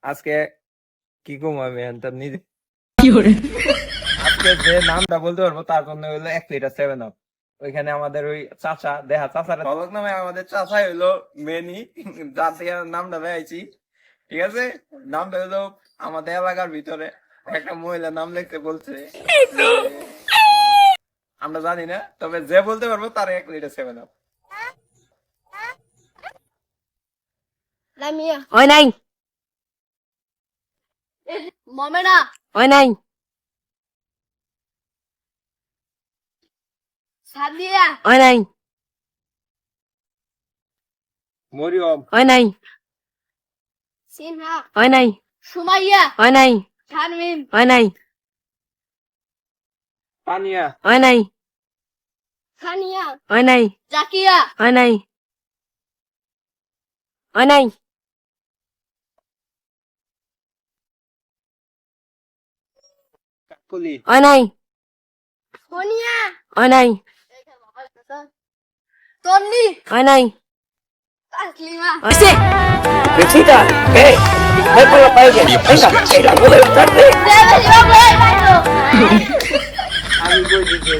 আজকে কি কম আমি আনতাম নিজে। কি করে? আজকে যে নামটা বলতে পারবো তার জন্য হইলো 1 লিটার 7 আপ। ওইখানে আমাদের ওই চাচা দেহা চাচার বালক নামে আমাদের চাচাই হইলো মেনি, যার থেকে নামটা দেখাইছি। ঠিক আছে, নামটা হইলো আমাদের এলাকার ভিতরে একটা মহিলা নাম লিখতে বলছে, আমরা জানি না, তবে যে বলতে পারবো তার 1 লিটার 7 আপ। লামিয়া হয় নাই, মমেনা হয় নাই, সাদিয়া হয় নাই, মরিয়ম, হয় নাই, সিনহা হয় নাই, সুমাইয়া হয় নাই, শারমিন হয় নাই, পানিয়া, হয় নাই, খানিয়া হয় নাই, জাকিয়া হয় নাই, হয় নাই, কাকুলি, হয় নাই, সোনিয়া হয় নাই, তন্নি হয় নাই, তাসলিমা হয়েছে। Lucita, ¿qué? No puedo parar. Venga, que la puedo estar. Debashis ভাই ভাই আমি কই দিছি